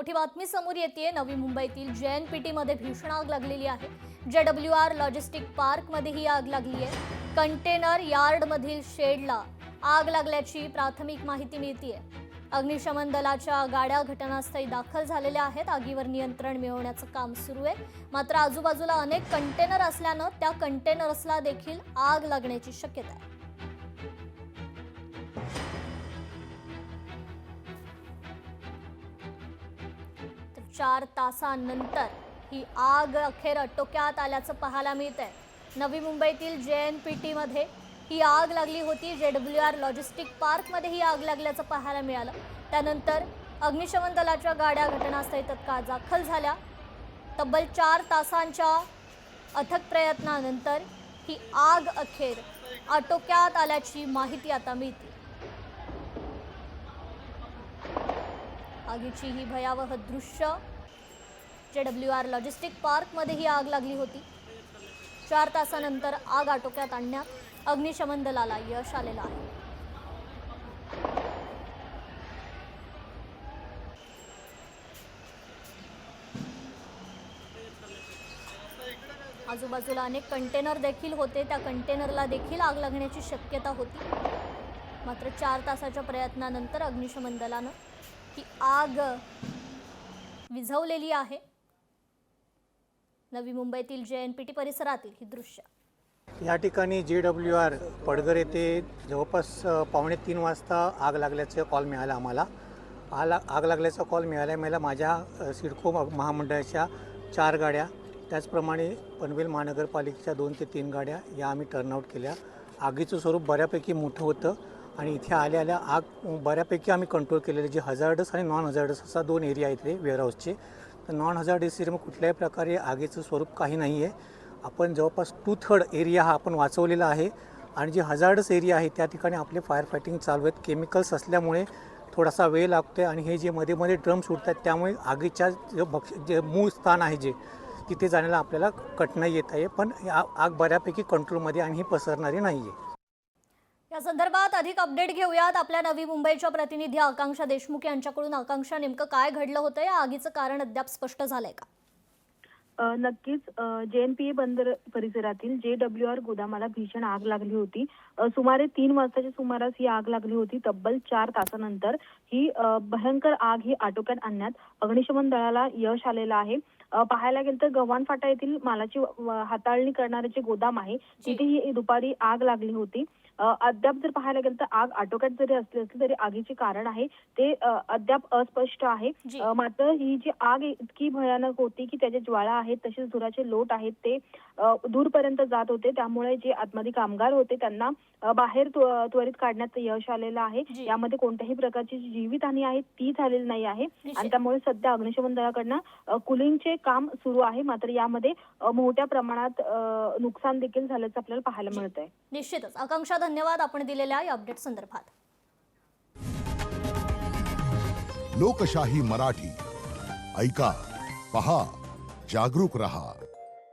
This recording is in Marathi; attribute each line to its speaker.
Speaker 1: मोठी बातमी समोर येते। नवी मुंबईतील JNPT मध्ये भीषण आग लागलेली आहे। JWR लॉजिस्टिक पार्क मध्ये ही आग लागली आहे। कंटेनर यार्ड मधील शेडला आग लागल्याची प्राथमिक माहिती मिळते। अग्निशमन दलाच्या गाड्या घटनास्थळी दाखल झालेल्या आहेत। आगीवर नियंत्रण मिळवण्याचं काम सुरू आहे। मात्र आजूबाजूला अनेक कंटेनर असल्याने त्या कंटेनर्सला देखील आग लागण्याची शक्यता आहे। 4 तासांनंतर ही आग अखेर आटोक्यात आल्याचं पाहायला मिळतंय। नवी मुंबईतील JNPT मध्ये ही आग लागली होती। JWR लॉजिस्टिक पार्क मध्ये ही आग लागल्याचं पाहायला मिळालं। त्यानंतर अग्निशमन दलाच्या गाड्या घटनास्थळी तत्काळ दाखल झाल्या। तब्बल 4 तासांच्या अथक प्रयत्नानंतर ही आग अखेर आटोक्यात आल्याची माहिती आता मिळते। आगीची ही भयावह दृश्य JWR लॉजिस्टिक पार्क मध्ये ही आग लागली होती। 4 तासानंतर आग आटोक्यात आणण्यात अग्निशमन दलाला यश आलेलं आहे। आजूबाजूला अनेक कंटेनर देखील होते। त्या कंटेनरला देखील आग लागण्याची शक्यता होती। मात्र 4 तासाच्या प्रयत्नानंतर अग्निशमन दलानं ही आग विझवलेली आहे। नवी मुंबईतील JNPT परिसरातील ही दृश्य।
Speaker 2: या ठिकाणी JWR पडघर येथे जवळपास 2:45 वाजता आग लागल्याचा कॉल मिळाला आम्हाला। आग लागल्याचा कॉल मिळाल्यामुळे माझ्या सिडको महामंडळाच्या 4 गाड्या, त्याचप्रमाणे पनवेल महानगरपालिकेच्या 2 ते 3 गाड्या या आम्ही टर्नआउट केल्या। आगीचं स्वरूप बऱ्यापैकी मोठं होतं आणि इथे आल्या आग बऱ्यापैकी आम्ही कंट्रोल केलेली। जे हजार्डस आणि नॉन हजार्डस असा 2 एरिया आहेत ते वेअरहाऊसचे। तर नॉन हजार्डस एरियामध्ये कुठल्याही प्रकारे आगीचं स्वरूप काही नाही आहे। आपण जवळपास 2/3 एरिया हा आपण वाचवलेला आहे आणि जे हजार्डस एरिया आहे त्या ठिकाणी आपले फायर फायटिंग चालू आहेत। केमिकल्स असल्यामुळे थोडासा वेळ लागतो आणि हे जे मध्ये ड्रम सुटतात त्यामुळे आगीच्या जे मूळ स्थान आहे जे तिथे जाण्याला आपल्याला कठीणाई येत आहे। पण आग बऱ्यापैकी कंट्रोलमध्ये आणि ही पसरणारी नाही आहे।
Speaker 1: या संदर्भात अधिक अपडेट घेऊयात आपल्या नवी मुंबईच्या प्रतिनिधी आकांक्षा देशमुख यांच्याकडून। आकांक्षा, नेमकं काय घडलं होतं? या आगीचं कारण अद्याप स्पष्ट झालंय का?
Speaker 3: नक्कीच JNPT बंदर परिसरातील JWR गोदामाला भीषण आग लागली होती। सुमारे 3 वाजताच्या सुमारास ही आग लागली होती। तब्बल 4 तासानंतर ही भयंकर आग ही आटोक्यात आणण्यात अग्निशमन दलाला यश आलेलं आहे। पाहायला गेलं तर गव्हाण फाटा येथील मालाची हाताळणी करणारे जे गोदाम आहे तिथे ही दुपारी आग लागली होती। अद्याप जर पाहायला गेलं तर आग आटोक्यात जरी असली तरी आगीचे कारण आहे ते अद्याप अस्पष्ट आहे। मात्र ही जी आग इतकी भयानक होती की त्याच्या ज्वाळा आहेत तसेच धुराचे लोट आहेत ते दूरपर्यंत जात होते। त्यामुळे जे आतमध्ये कामगार होते त्यांना बाहेर त्वरित काढण्यात यश आलेलं आहे। यामध्ये कोणत्याही प्रकारची जीवितहानी आहे ती झालेली नाही आहे आणि त्यामुळे सध्या अग्निशमन दलाकडनं कुलिंगचे काम सुरू आहे। मात्र यामध्ये मोठ्या प्रमाणात नुकसान देखील झाल्याचं आपल्याला पाहायला मिळत आहे।
Speaker 1: निश्चितच आकांक्षा, धन्यवाद आपण दिलेल्या या अपडेट संदर्भात।
Speaker 4: लोकशाही मराठी ऐका, पहा, जागरूक रहा।